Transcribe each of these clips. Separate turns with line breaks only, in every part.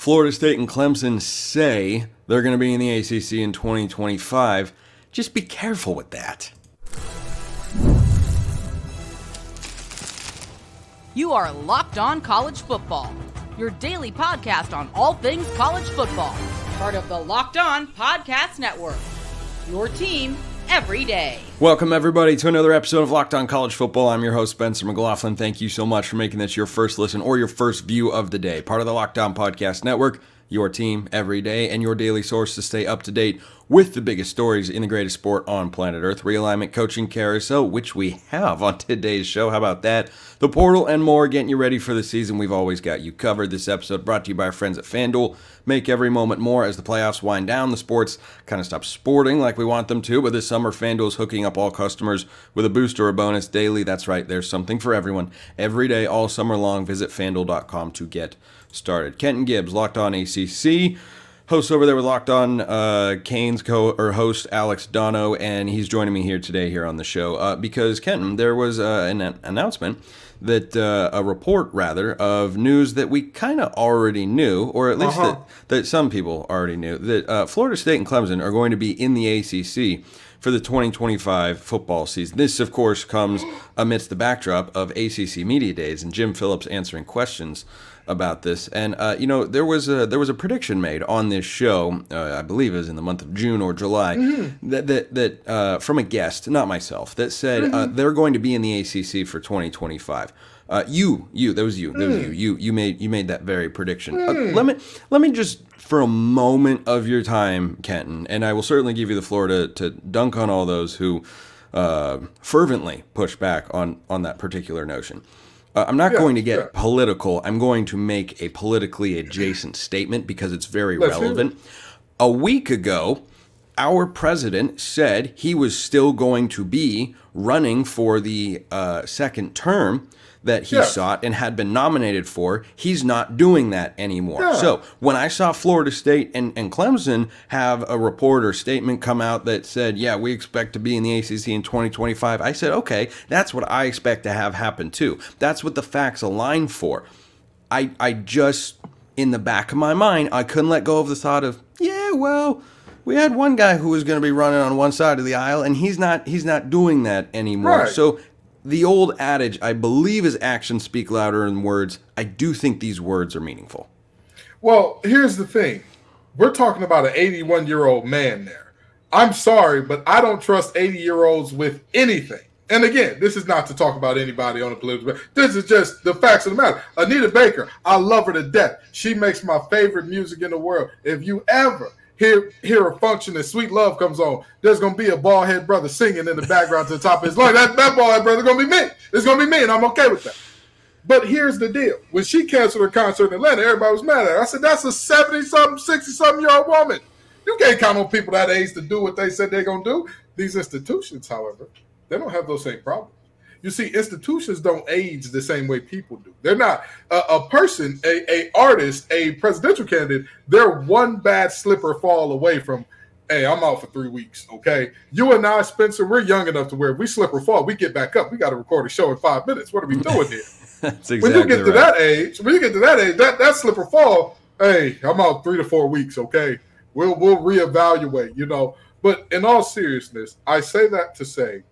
Florida State and Clemson say they're going to be in the ACC in 2025. Just be careful with that.
You are Locked On College Football, your daily podcast on all things college football. Part of the Locked On Podcast Network, your team every day.
Welcome, everybody, to another episode of Locked On College Football. I'm your host, Spencer McLaughlin. Thank you so much for making this your first listen or your first view of the day. Part of the Locked On Podcast Network, your team every day, and your daily source to stay up to date with the biggest stories in the greatest sport on planet Earth. Realignment, coaching, carousel, which we have on today's show. How about that? The portal and more, getting you ready for the season. We've always got you covered. This episode brought to you by our friends at FanDuel. Make every moment more as the playoffs wind down. The sports kind of stop sporting like we want them to, but this summer FanDuel is hooking up all customers with a boost or a bonus daily. That's right, there's something for everyone. Every day, all summer long, visit FanDuel.com to get started. Kenton Gibbs, Locked On ACC, host over there with Locked On Canes host Alex Dono, and he's joining me here today here on the show because, Kenton, there was an announcement that a report rather of news that we kind of already knew, or at least that some people already knew, that Florida State and Clemson are going to be in the ACC for the 2025 football season. This, of course, comes amidst the backdrop of ACC Media Days and Jim Phillips answering questions about this. And there was a prediction made on this show, I believe it was in the month of June or July, that from a guest, not myself, that said they're going to be in the ACC for 2025. You made that very prediction. Let me just, for a moment of your time, Kenton, and I will certainly give you the floor to dunk on all those who fervently push back on that particular notion. I'm not going to get political. I'm going to make a politically adjacent statement because it's very relevant. A week ago, our president said he was still going to be running for the second term that he sought and had been nominated for. He's not doing that anymore. So when I saw Florida State and Clemson have a report or statement come out that said, yeah, we expect to be in the ACC in 2025, I said, okay, that's what I expect to have happen too. That's what the facts align for. I just, in the back of my mind, I couldn't let go of the thought of, yeah, well, we had one guy who was going to be running on one side of the aisle, and he's not doing that anymore. Right. So the old adage, I believe, is actions speak louder than words. I do think these words are meaningful.
Well, here's the thing. We're talking about an 81-year-old man there. I'm sorry, but I don't trust 80-year-olds with anything. And again, this is not to talk about anybody on the political. This is just the facts of the matter. Anita Baker, I love her to death. She makes my favorite music in the world. If you ever hear a function and Sweet Love comes on, there's going to be a bald-head brother singing in the background to the top of his lungs. That bald-head brother is going to be me. It's going to be me, and I'm okay with that. But here's the deal. When she canceled her concert in Atlanta, everybody was mad at her. I said, that's a 70-something, 60-something-year-old woman. You can't count on people that age to do what they said they're going to do. These institutions, however, they don't have those same problems. You see, institutions don't age the same way people do. They're not a person, a artist, a presidential candidate. They're one bad slip or fall away from, hey, I'm out for 3 weeks, okay? You and I, Spencer, we're young enough to where if we slip or fall, we get back up. We got to record a show in 5 minutes. What are we doing here?
That's exactly
when you get to that age, that slip or fall, hey, I'm out 3 to 4 weeks, okay? We'll reevaluate, you know. But in all seriousness, I say that to say,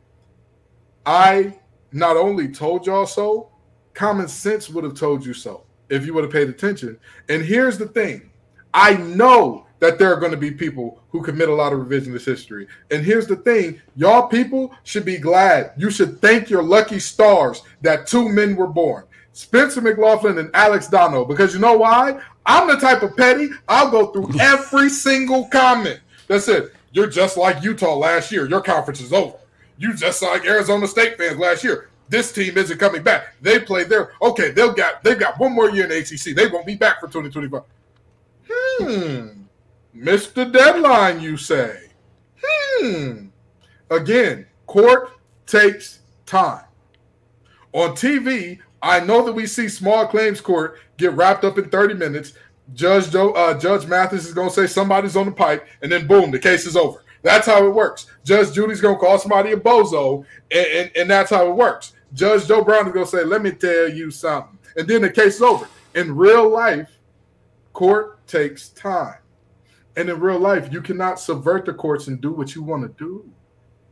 I not only told y'all so, common sense would have told you so if you would have paid attention. And here's the thing. I know that there are going to be people who commit a lot of revisionist history. And here's the thing. Y'all people should be glad. You should thank your lucky stars that 2 men were born, Spencer McLaughlin and Alex Dono, because you know why? I'm the type of petty, I'll go through every single comment that said, you're just like Utah last year. Your conference is over. You just like Arizona State fans last year. This team isn't coming back. They played there. Okay, they've got one more year in the ACC. They won't be back for 2025. Missed the deadline, you say. Again, court takes time. On TV, I know that we see small claims court get wrapped up in 30 minutes. Judge Mathis is going to say somebody's on the pipe, and then boom, the case is over. That's how it works. Judge Judy's going to call somebody a bozo, and that's how it works. Judge Joe Brown is going to say, let me tell you something. And then the case is over. In real life, Court takes time. And in real life, you cannot subvert the courts and do what you want to do.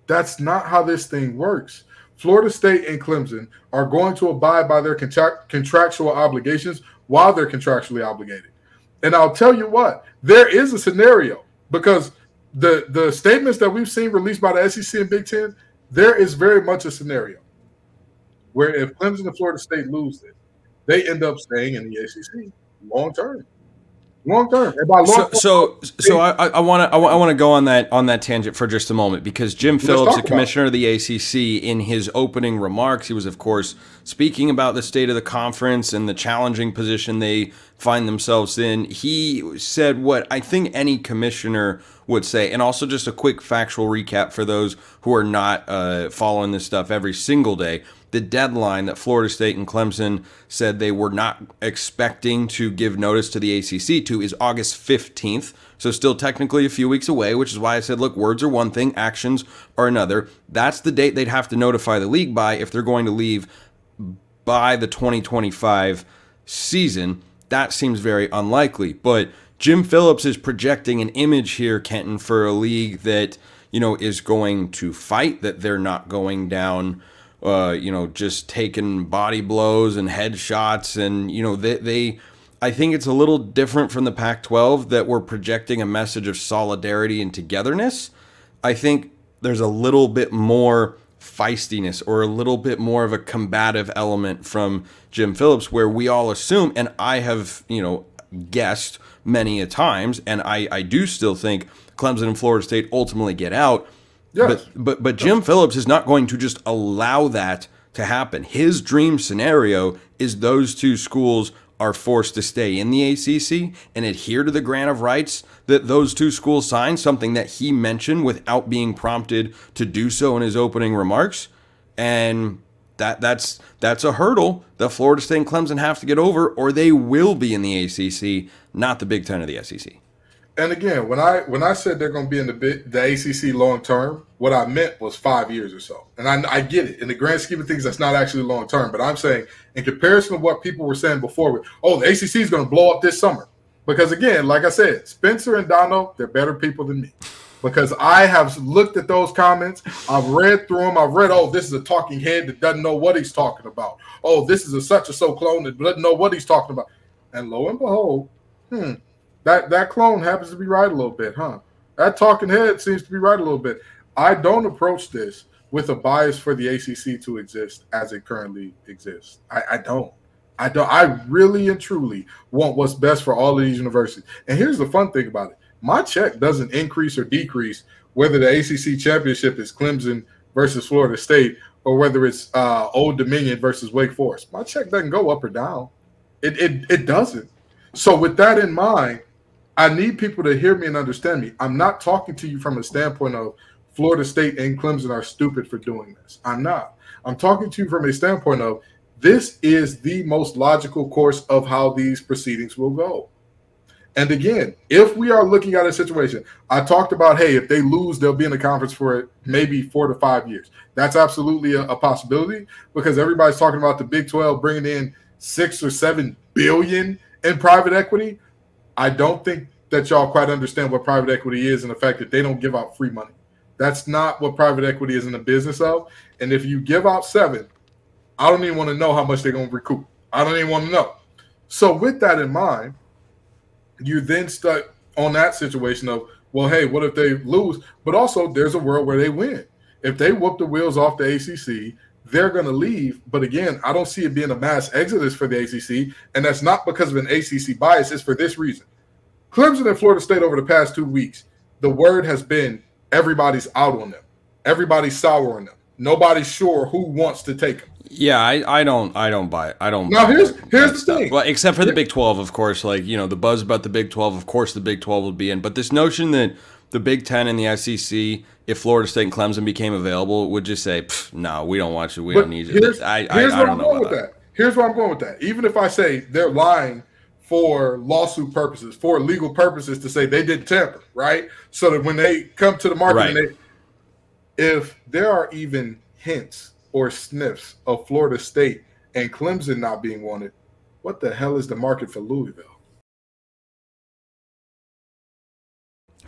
That's not how this thing works. Florida State and Clemson are going to abide by their contractual obligations while they're contractually obligated. And I'll tell you what, there is a scenario, because the statements that we've seen released by the SEC and Big Ten, there is very much a scenario where if Clemson and Florida State lose it, they end up staying in the ACC long term. Long term. And by long
so I want to go on that tangent for just a moment, because Jim Phillips, the commissioner of the ACC, in his opening remarks, he was of course speaking about the state of the conference and the challenging position they find themselves in. He said what I think any commissioner would say, and also just a quick factual recap for those who are not following this stuff every single day. The deadline that Florida State and Clemson said they were not expecting to give notice to the ACC to is August 15th. So still technically a few weeks away, which is why I said, look, words are one thing, actions are another. That's the date they'd have to notify the league by if they're going to leave by the 2025 season. That seems very unlikely. But Jim Phillips is projecting an image here, Kenton, for a league that, is going to fight, that they're not going down just taking body blows and headshots. And, I think it's a little different from the Pac-12 that we're projecting a message of solidarity and togetherness. I think there's a little bit more feistiness or a little bit more of a combative element from Jim Phillips, where we all assume, and I have, guessed many a times, and I do still think Clemson and Florida State ultimately get out. Yes. But Jim Phillips is not going to just allow that to happen. His dream scenario is those two schools are forced to stay in the ACC and adhere to the grant of rights that those two schools signed, something that he mentioned without being prompted to do so in his opening remarks. And that's a hurdle that Florida State and Clemson have to get over, or they will be in the ACC, not the Big Ten of the SEC.
And again, when I said they're going to be in the ACC long term, what I meant was 5 years or so. And I get it. In the grand scheme of things, that's not actually long term. But I'm saying, in comparison to what people were saying before, the ACC is going to blow up this summer. Because again, like I said, Spencer and Dono, they're better people than me. Because I have looked at those comments. I've read through them. I've read, this is a talking head that doesn't know what he's talking about. This is a such-and-so clone that doesn't know what he's talking about. And lo and behold, That clone happens to be right a little bit, huh? That talking head seems to be right a little bit. I don't approach this with a bias for the ACC to exist as it currently exists. I don't. I really and truly want what's best for all of these universities. And here's the fun thing about it. My check doesn't increase or decrease whether the ACC championship is Clemson versus Florida State or whether it's Old Dominion versus Wake Forest. My check doesn't go up or down. It doesn't. So with that in mind, I need people to hear me and understand me. I'm not talking to you from a standpoint of Florida State and Clemson are stupid for doing this. I'm not. I'm talking to you from a standpoint of this is the most logical course of how these proceedings will go. And again, if we are looking at a situation, I talked about, hey, if they lose, they'll be in the conference for maybe 4 to 5 years. That's absolutely a possibility, because everybody's talking about the Big 12 bringing in 6 or 7 billion in private equity. I don't think that y'all quite understand what private equity is and the fact that they don't give out free money. That's not what private equity is in the business of. And if you give out 7, I don't even want to know how much they're going to recoup. I don't even want to know. So with that in mind, you then stuck on that situation of, well, hey, what if they lose? But also there's a world where they win. If they whoop the wheels off the ACC, they're going to leave. But again, I don't see it being a mass exodus for the ACC. And that's not because of an ACC bias. It's for this reason. Clemson and Florida State over the past 2 weeks, the word has been everybody's out on them. Everybody's sour on them. Nobody's sure who wants to take them.
Yeah, I don't buy it. I don't.
Now here's the thing.
Well, except for the Big 12, of course. Like, the buzz about the Big 12. Of course, the Big 12 will be in. But this notion that the Big 10 and the SEC, if Florida State and Clemson became available, would just say, no, we don't want you. We don't need you. I don't know about that.
Here's where I'm going with that. Even if I say they're lying for lawsuit purposes, for legal purposes, to say they didn't tamper, right? So that when they come to the market,
right,
if there are even hints or sniffs of Florida State and Clemson not being wanted, what the hell is the market for Louisville?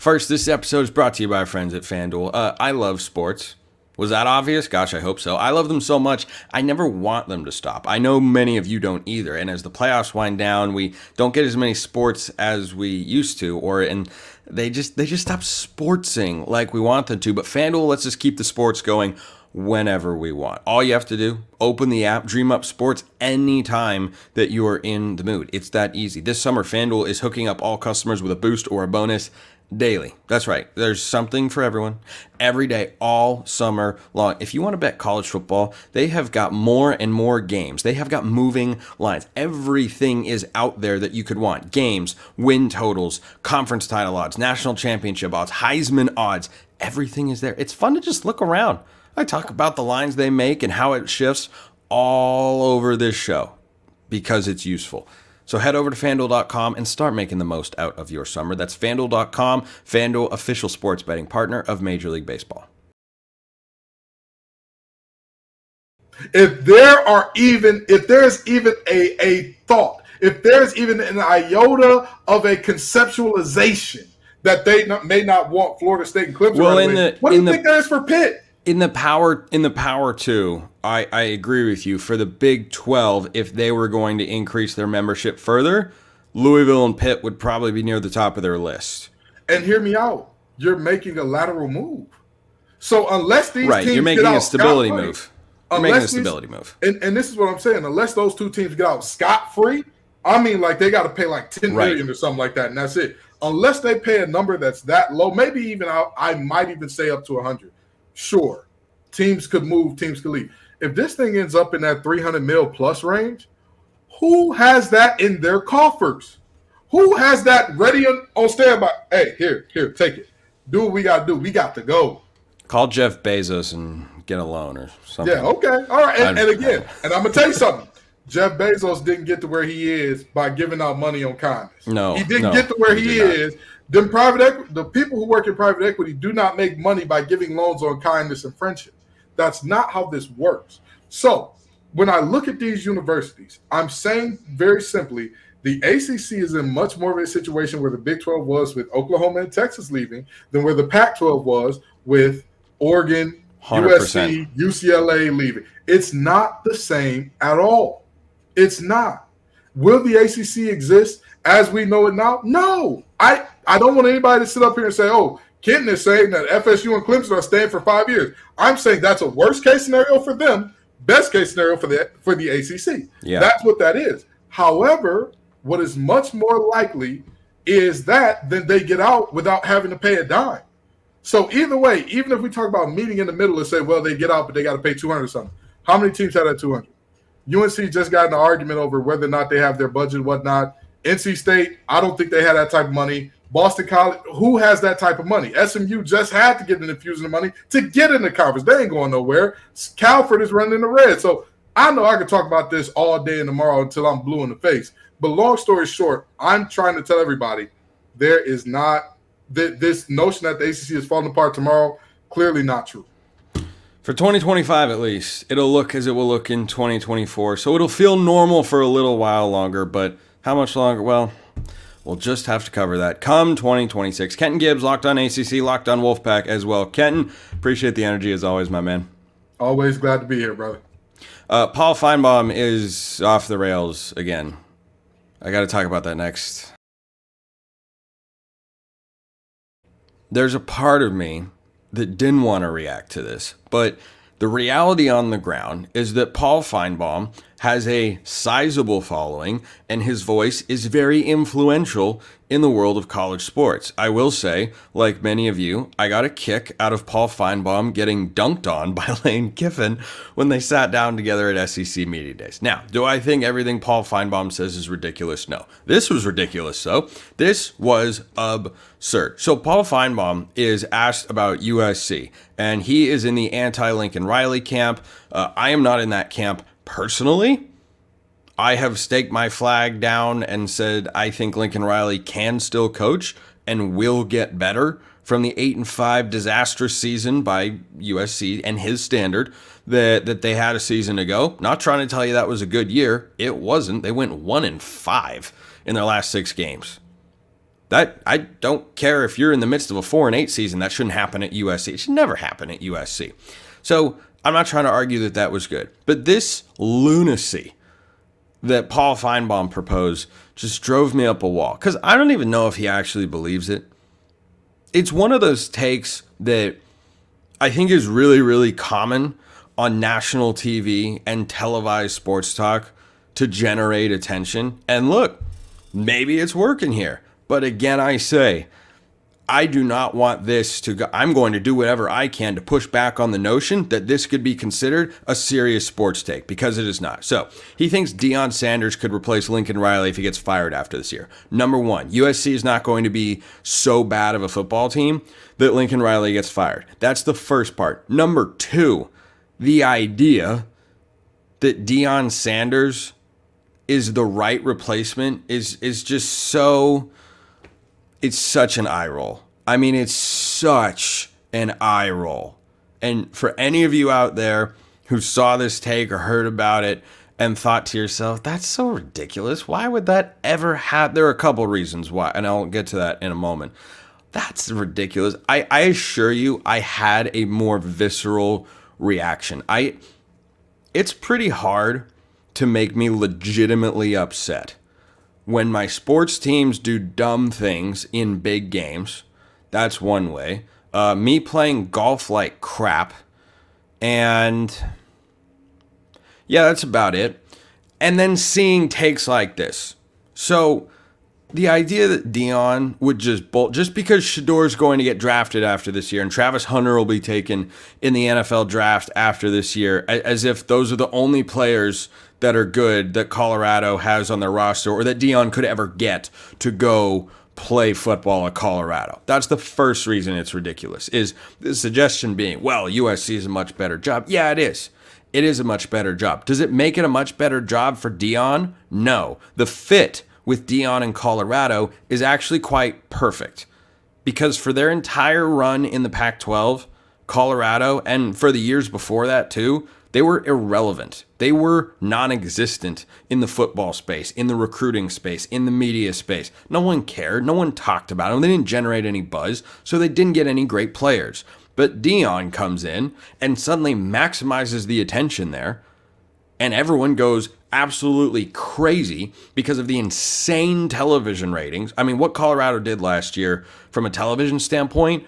First, this episode is brought to you by our friends at FanDuel. I love sports. Was that obvious? Gosh, I hope so. I love them so much, I never want them to stop. I know many of you don't either, and as the playoffs wind down, we don't get as many sports as we used to, and they just stop sportsing like we want them to, but FanDuel lets us keep the sports going whenever we want. All you have to do, open the app, dream up sports anytime that you are in the mood. It's that easy. This summer, FanDuel is hooking up all customers with a boost or a bonus daily. That's right. There's something for everyone every day, all summer long. If you want to bet college football, they have got more and more games. They have got moving lines. Everything is out there that you could want. Games, win totals, conference title odds, national championship odds, Heisman odds. Everything is there. It's fun to just look around. I talk about the lines they make and how it shifts all over this show because it's useful. So head over to FanDuel.com and start making the most out of your summer. That's FanDuel.com, FanDuel, official sports betting partner of Major League Baseball.
If there's even a thought, if there's even an iota of a conceptualization that they may not want Florida State and Clemson, what do you think there is for Pitt?
In the Power 2, I agree with you. For the Big 12, if they were going to increase their membership further, Louisville and Pitt would probably be near the top of their list.
And hear me out. You're making a lateral move. So unless these teams
you're making a stability move. You're making a stability move.
And this is what I'm saying. Unless those two teams get out scot-free, I mean, like they got to pay like $10 million or something like that, and that's it. Unless they pay a number that's that low, maybe even I might even say up to 100. Sure, teams could move, teams could leave. If this thing ends up in that 300 mil plus range, who has that in their coffers? Who has that ready on standby? Hey, here, take it. Do what we got to do. We got to go.
Call Jeff Bezos and get a loan or something.
Yeah, okay. All right. And again, and I'm going to tell you something. Jeff Bezos didn't get to where he is by giving out money on kindness.
No.
He didn't get to where he is. The people who work in private equity do not make money by giving loans on kindness and friendship. That's not how this works. So when I look at these universities, I'm saying very simply, the ACC is in much more of a situation where the Big 12 was with Oklahoma and Texas leaving than where the Pac-12 was with Oregon, 100%. USC, UCLA leaving. It's not the same at all. It's not. Will the ACC exist as we know it now? No. I don't want anybody to sit up here and say, oh, Kenton is saying that FSU and Clemson are staying for 5 years. I'm saying that's a worst-case scenario for them, best-case scenario for the ACC.
Yeah.
That's what that is. However, what is much more likely is that then they get out without having to pay a dime. So either way, even if we talk about meeting in the middle and say, well, they get out, but they got to pay $200 or something. How many teams had that $200? UNC just got in an argument over whether or not they have their budget and whatnot. NC State, I don't think they had that type of money. Boston College, who has that type of money? SMU just had to get an infusion of money to get in the conference. They ain't going nowhere. Calford is running in the red. So I know I could talk about this all day and tomorrow until I'm blue in the face. But long story short, I'm trying to tell everybody there is not this notion that the ACC is falling apart tomorrow, clearly not true.
For 2025 at least, it'll look as it will look in 2024. So it'll feel normal for a little while longer, but how much longer? Well, we'll just have to cover that come 2026. Kenton Gibbs, Locked On ACC, Locked On Wolfpack as well. Kenton, appreciate the energy as always, my man.
Always glad to be here, brother.
Paul Finebaum is off the rails again. I got to talk about that next. There's a part of me that didn't want to react to this, but the reality on the ground is that Paul Finebaum has a sizable following, and his voice is very influential in the world of college sports. I will say, like many of you, I got a kick out of Paul Finebaum getting dunked on by Lane Kiffin when they sat down together at SEC Media Days. Now, do I think everything Paul Finebaum says is ridiculous? No. This was ridiculous, though. This was absurd. So Paul Finebaum is asked about USC, and he is in the anti-Lincoln Riley camp. I am not in that camp personally. I have staked my flag down and said I think Lincoln Riley can still coach and will get better from the 8-5 disastrous season by USC and his standard that they had a season ago. Not trying to tell you that was a good year. It wasn't. They went 1-5 in their last 6 games. That I don't care if you're in the midst of a 4-8 season. That shouldn't happen at USC. It should never happen at USC. So I'm not trying to argue that that was good. But this lunacy that Paul Finebaum proposed just drove me up a wall. Because I don't even know if he actually believes it. It's one of those takes that I think is really, really common on national TV and televised sports talk to generate attention. And look, maybe it's working here. But again, I say, I do not want this to go. I'm going to do whatever I can to push back on the notion that this could be considered a serious sports take, because it is not. So he thinks Deion Sanders could replace Lincoln Riley if he gets fired after this year. Number one, USC is not going to be so bad of a football team that Lincoln Riley gets fired. That's the first part. Number two, the idea that Deion Sanders is the right replacement is just so... It's such an eye roll. I mean, it's such an eye roll. And for any of you out there who saw this take or heard about it and thought to yourself, that's so ridiculous. Why would that ever happen? There are a couple reasons why, and I'll get to that in a moment. That's ridiculous. I assure you, I had a more visceral reaction. It's pretty hard to make me legitimately upset when my sports teams do dumb things in big games. That's one way. Me playing golf like crap. And yeah, that's about it. And then seeing takes like this. So the idea that Deion would just bolt, just because Shador's going to get drafted after this year and Travis Hunter will be taken in the NFL draft after this year, as if those are the only players that are good that Colorado has on their roster or that Deion could ever get to go play football at Colorado. That's the first reason it's ridiculous, is the suggestion being, well, USC is a much better job. Yeah, it is. It is a much better job. Does it make it a much better job for Deion? No. The fit with Deion in Colorado is actually quite perfect, because for their entire run in the Pac-12, Colorado, and for the years before that too, they were irrelevant. They were non-existent in the football space, in the recruiting space, in the media space. No one cared. No one talked about them. They didn't generate any buzz, so they didn't get any great players. But Deion comes in and suddenly maximizes the attention there, and everyone goes absolutely crazy because of the insane television ratings. I mean, what Colorado did last year from a television standpoint,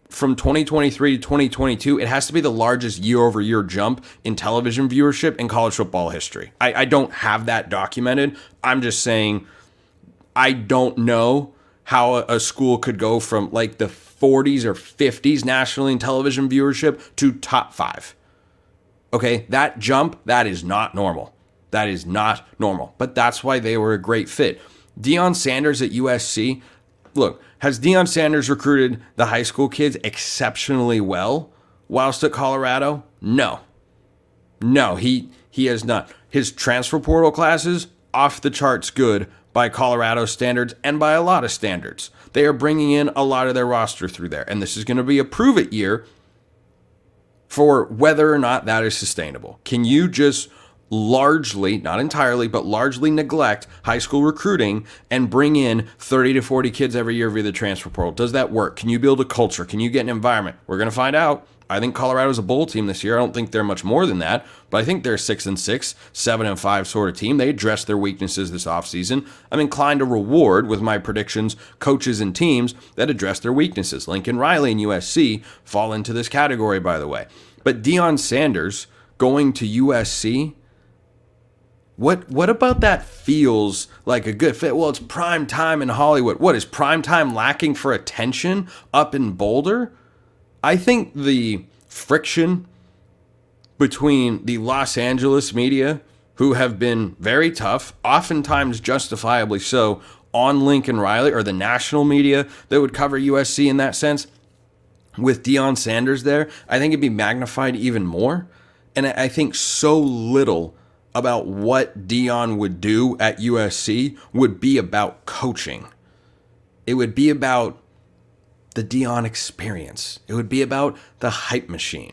from 2023 to 2022, it has to be the largest year-over-year jump in television viewership in college football history. I don't have that documented. I'm just saying I don't know how a school could go from like the 40s or 50s nationally in television viewership to top 5. Okay, that jump, that is not normal. That is not normal. But that's why they were a great fit. Deion Sanders at USC, look, has Deion Sanders recruited the high school kids exceptionally well whilst at Colorado? No. No, he has not. His transfer portal classes, off the charts good by Colorado standards and by a lot of standards. They are bringing in a lot of their roster through there. And this is going to be a prove-it year for whether or not that is sustainable. Can you just largely, not entirely, but largely neglect high school recruiting and bring in 30 to 40 kids every year via the transfer portal? Does that work? Can you build a culture? Can you get an environment? We're going to find out. I think Colorado's a bowl team this year. I don't think they're much more than that, but I think they're 6-6, 7-5 sort of team. They addressed their weaknesses this offseason. I'm inclined to reward with my predictions coaches and teams that address their weaknesses. Lincoln Riley and USC fall into this category, by the way. But Deion Sanders going to USC, what about that feels like a good fit? Well, it's prime time in Hollywood. What, is prime time lacking for attention up in Boulder? I think the friction between the Los Angeles media, who have been very tough, oftentimes justifiably so, on Lincoln Riley, or the national media that would cover USC in that sense, with Deion Sanders there, I think it'd be magnified even more. And I think so little about what Deion would do at USC would be about coaching. It would be about the Deion experience. It would be about the hype machine.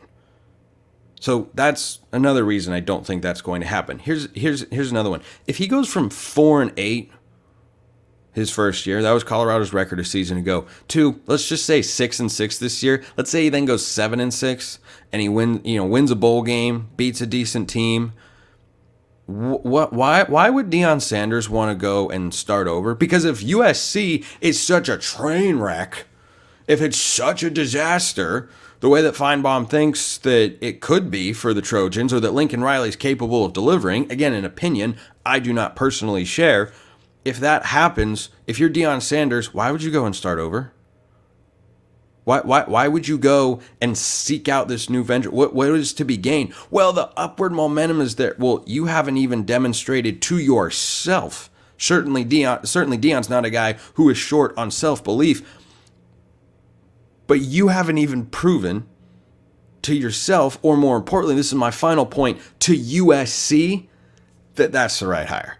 So that's another reason I don't think that's going to happen. Here's another one. If he goes from 4-8 his first year. That was Colorado's record a season ago. 2, let's just say 6-6 this year. Let's say he then goes 7-6 and he wins a bowl game, beats a decent team. Why would Deion Sanders want to go and start over? Because if USC is such a train wreck, if it's such a disaster, the way that Finebaum thinks that it could be for the Trojans, or that Lincoln Riley's capable of delivering, again, an opinion I do not personally share, if that happens, if you're Deion Sanders, why would you go and start over? Why would you go and seek out this new venture? What is to be gained? Well, the upward momentum is there. Well, you haven't even demonstrated to yourself. Certainly Deion's not a guy who is short on self-belief. But you haven't even proven to yourself, or more importantly, this is my final point, to USC, that that's the right hire.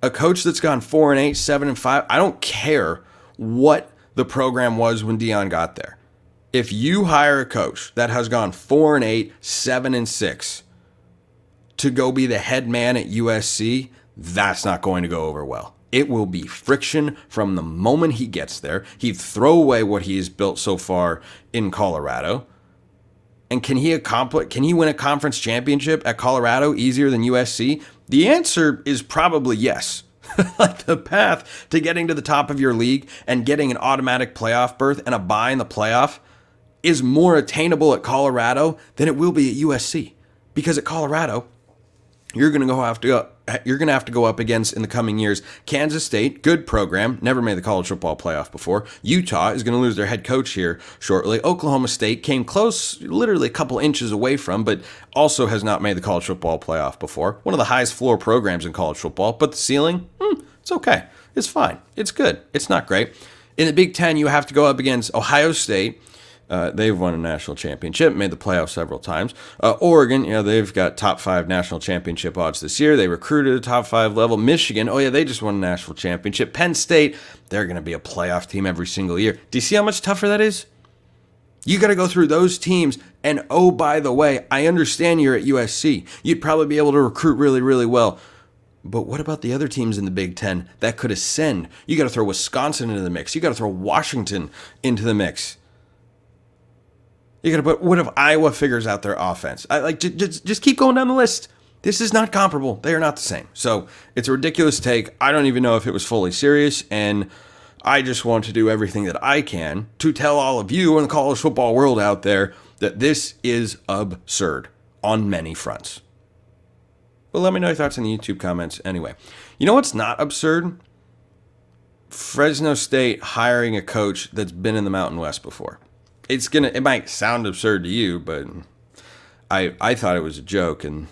A coach that's gone 4-8, 7-5, I don't care what the program was when Deion got there. If you hire a coach that has gone 4-8, 7-6 to go be the head man at USC, that's not going to go over well. It will be friction from the moment he gets there. He'd throw away what he has built so far in Colorado. And can he win a conference championship at Colorado easier than USC? The answer is probably yes. Like, the path to getting to the top of your league and getting an automatic playoff berth and a bye in the playoff is more attainable at Colorado than it will be at USC. Because at Colorado, you're going to have to go up against, in the coming years, Kansas State, good program, never made the college football playoff before. Utah is going to lose their head coach here shortly. Oklahoma State came close, literally a couple inches away from, but also has not made the college football playoff before. One of the highest floor programs in college football, but the ceiling, it's okay. It's fine. It's good. It's not great. In the Big Ten, you have to go up against Ohio State. They've won a national championship, made the playoffs several times. Oregon, they've got top 5 national championship odds this year. They recruited a top 5 level. Michigan, they just won a national championship. Penn State, they're going to be a playoff team every single year. Do you see how much tougher that is? You got to go through those teams. And by the way, I understand you're at USC. You'd probably be able to recruit really, really well. But what about the other teams in the Big Ten that could ascend? You got to throw Wisconsin into the mix. You got to throw Washington into the mix. You gotta put, what if Iowa figures out their offense? Just keep going down the list. This is not comparable. They are not the same. So it's a ridiculous take. I don't even know if it was fully serious, and I just want to do everything that I can to tell all of you in the college football world out there that this is absurd on many fronts. But let me know your thoughts in the YouTube comments anyway. You know what's not absurd? Fresno State hiring a coach that's been in the Mountain West before. It might sound absurd to you, but I thought it was a joke, and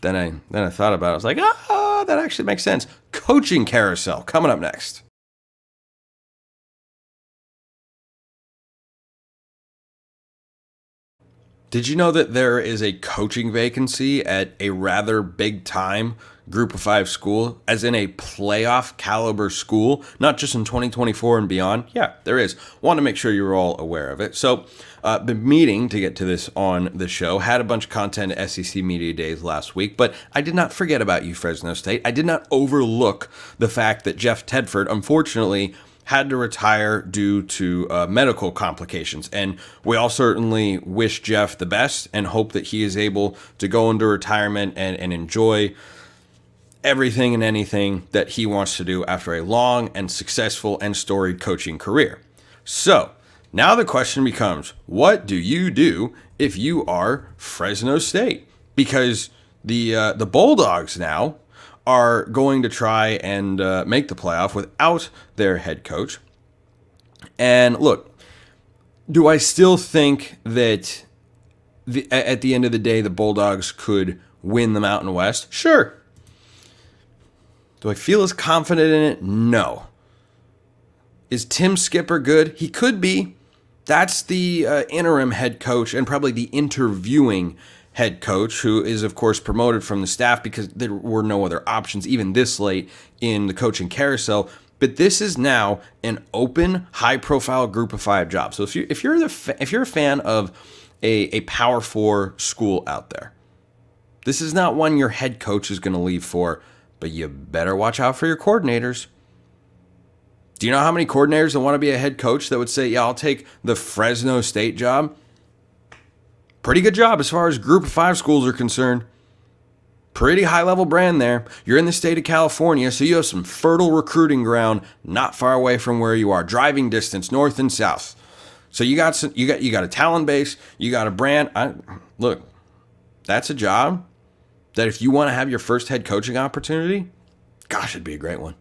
then I thought about it. I was like, that actually makes sense. Coaching carousel coming up next. Did you know that there is a coaching vacancy at a rather big time Group of 5 school, as in a playoff caliber school, not just in 2024 and beyond? Yeah, there is. Want to make sure you're all aware of it. So, been meeting to get to this on the show. Had a bunch of content at SEC Media Days last week, but I did not forget about you, Fresno State. I did not overlook the fact that Jeff Tedford, unfortunately, had to retire due to medical complications. And we all certainly wish Jeff the best and hope that he is able to go into retirement and enjoy everything and anything that he wants to do after a long and successful and storied coaching career. So now the question becomes, what do you do if you are Fresno State? Because the Bulldogs now are going to try and make the playoff without their head coach. And look, do I still think that at the end of the day, the Bulldogs could win the Mountain West? Sure. Do I feel as confident in it? No. Is Tim Skipper good? He could be. That's the interim head coach and probably the interviewing head coach, who is, of course, promoted from the staff because there were no other options even this late in the coaching carousel. But this is now an open, high-profile Group of 5 job. So if you're a fan of a Power 4 school out there, this is not one your head coach is going to leave for, but you better watch out for your coordinators. Do you know how many coordinators that want to be a head coach that would say, yeah, I'll take the Fresno State job? Pretty good job as far as group of 5 schools are concerned. Pretty high-level brand there. You're in the state of California, so you have some fertile recruiting ground not far away from where you are. Driving distance, north and south. So you got a talent base, you got a brand. Look, that's a job that if you want to have your first head coaching opportunity, gosh, it'd be a great one.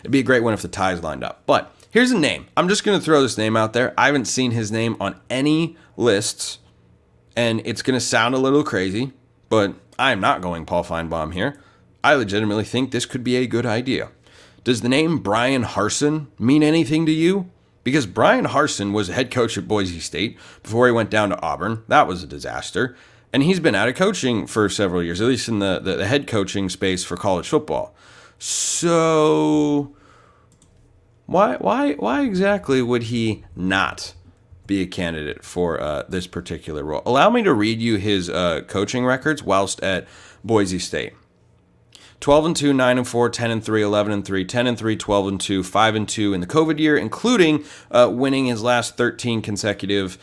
It'd be a great one if the ties lined up. But here's a name. I'm just going to throw this name out there. I haven't seen his name on any lists, and it's going to sound a little crazy, but I am not going Paul Finebaum here. I legitimately think this could be a good idea. Does the name Brian Harsin mean anything to you? Because Brian Harsin was a head coach at Boise State before he went down to Auburn. That was a disaster. And he's been out of coaching for several years, at least in the head coaching space for college football. So why exactly would he not be a candidate for this particular role? Allow me to read you his coaching records whilst at Boise State. 12-2, 9-4, 10-3, 11-3, 10-3, 12-2, 5-2 in the COVID year, including winning his last 13 consecutive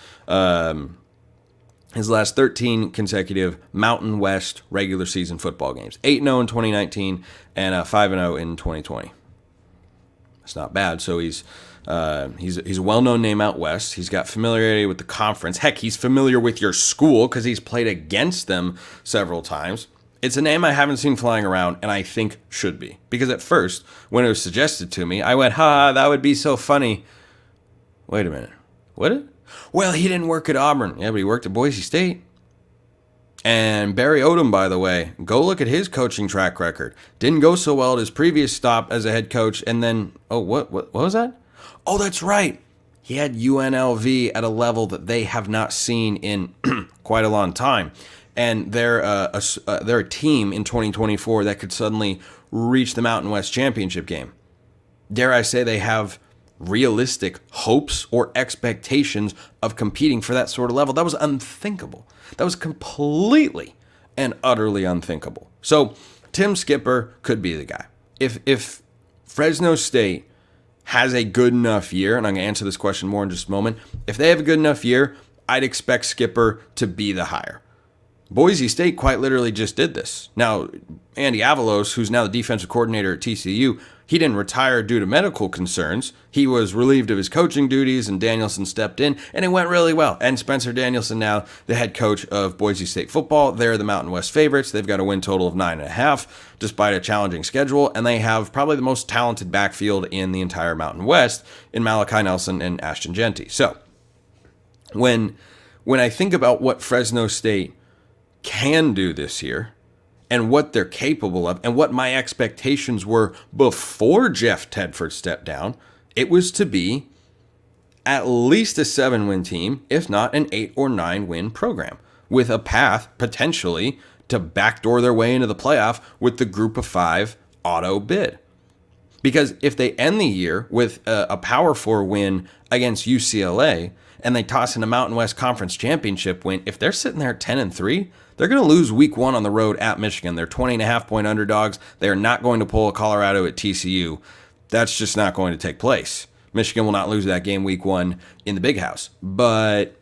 Mountain West regular season football games. 8-0 in 2019 and 5-0 in 2020. It's not bad. So he's a well-known name out west. He's got familiarity with the conference. Heck, he's familiar with your school because he's played against them several times. It's a name I haven't seen flying around, and I think should be. Because at first, when it was suggested to me, I went, that would be so funny. Wait a minute. Would it? Well, he didn't work at Auburn. Yeah, but he worked at Boise State. And Barry Odom, by the way, go look at his coaching track record. Didn't go so well at his previous stop as a head coach, and then, what was that? Oh, that's right. He had UNLV at a level that they have not seen in quite a long time. And they're a team in 2024 that could suddenly reach the Mountain West Championship game. Dare I say they have realistic hopes or expectations of competing for that sort of level? That was unthinkable. That was completely and utterly unthinkable. So Tim Skipper could be the guy. If Fresno State has a good enough year, and I'm going to answer this question more in just a moment, if they have a good enough year, I'd expect Skipper to be the hire. Boise State quite literally just did this. Now, Andy Avalos, who's now the defensive coordinator at TCU, he didn't retire due to medical concerns. He was relieved of his coaching duties, and Danielson stepped in, and it went really well. And Spencer Danielson, now the head coach of Boise State football. They're the Mountain West favorites. They've got a win total of 9.5, despite a challenging schedule, and they have probably the most talented backfield in the entire Mountain West in Malachi Nelson and Ashton Genty. So, when I think about what Fresno State can do this year and what they're capable of and what my expectations were before Jeff Tedford stepped down, it was to be at least a 7-win team, if not an 8 or 9-win program, with a path potentially to backdoor their way into the playoff with the group of 5 auto bid. Because if they end the year with a Power 4 win against UCLA and they toss in a Mountain West Conference Championship win, if they're sitting there at 10-3, they're going to lose week 1 on the road at Michigan. They're 20.5-point underdogs. They're not going to pull a Colorado at TCU. That's just not going to take place. Michigan will not lose that game week 1 in the Big House. But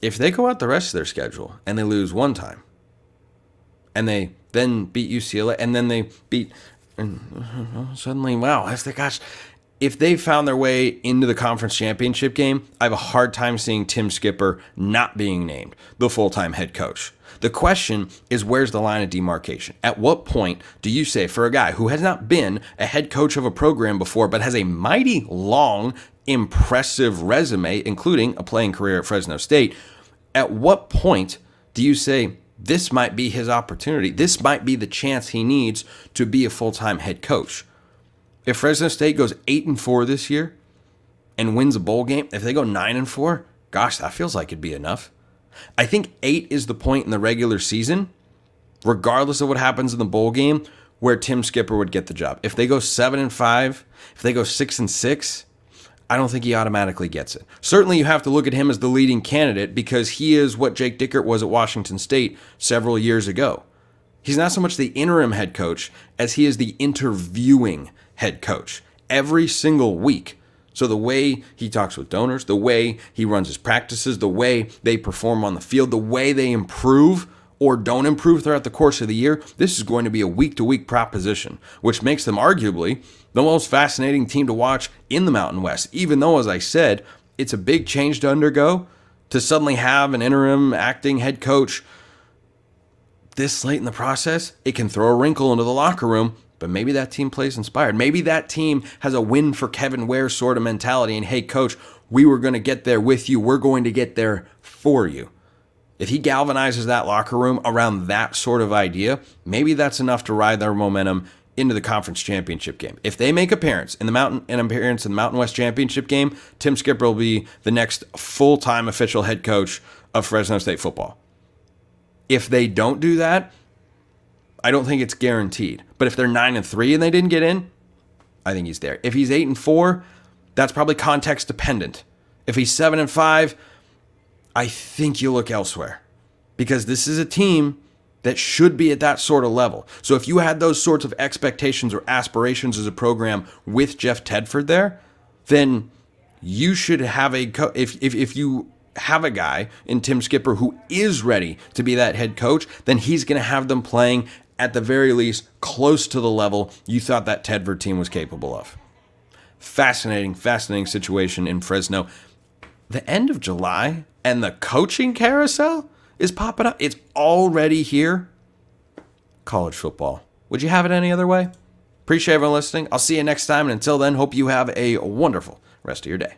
if they go out the rest of their schedule and they lose one time, and they then beat UCLA, and then they beat, suddenly, wow, if they found their way into the conference championship game, I have a hard time seeing Tim Skipper not being named the full-time head coach. The question is, where's the line of demarcation? At what point do you say, for a guy who has not been a head coach of a program before, but has a mighty long, impressive resume, including a playing career at Fresno State, at what point do you say, this might be his opportunity? This might be the chance he needs to be a full-time head coach. If Fresno State goes 8-4 this year and wins a bowl game, if they go 9-4, gosh, that feels like it'd be enough. I think 8 is the point in the regular season, regardless of what happens in the bowl game, where Tim Skipper would get the job. If they go 7-5, if they go 6-6, I don't think he automatically gets it. Certainly you have to look at him as the leading candidate because he is what Jake Dickert was at Washington State several years ago. He's not so much the interim head coach as he is the interviewing head coach. every single week. So the way he talks with donors, the way he runs his practices, the way they perform on the field, the way they improve or don't improve throughout the course of the year, this is going to be a week-to-week proposition, which makes them arguably the most fascinating team to watch in the Mountain West, even though, as I said, it's a big change to undergo to suddenly have an interim acting head coach this late in the process. It can throw a wrinkle into the locker room, but maybe that team plays inspired. Maybe that team has a win for Kevin Ware sort of mentality, and hey, coach, we were going to get there with you. We're going to get there for you. If he galvanizes that locker room around that sort of idea, maybe that's enough to ride their momentum into the conference championship game. If they make an appearance in the Mountain West championship game, Tim Skipper will be the next full-time official head coach of Fresno State football. If they don't do that, I don't think it's guaranteed. But if they're 9-3 and they didn't get in, I think he's there. If he's 8-4, that's probably context dependent. If he's 7-5, I think you look elsewhere, because this is a team that should be at that sort of level. So if you had those sorts of expectations or aspirations as a program with Jeff Tedford there, then you should have if you have a guy in Tim Skipper who is ready to be that head coach, then he's going to have them playing at the very least close to the level you thought that Tedford team was capable of. Fascinating situation in Fresno. The end of July and the coaching carousel is popping up. It's already here. College football. Would you have it any other way? Appreciate everyone listening. I'll see you next time, and until then, hope you have a wonderful rest of your day.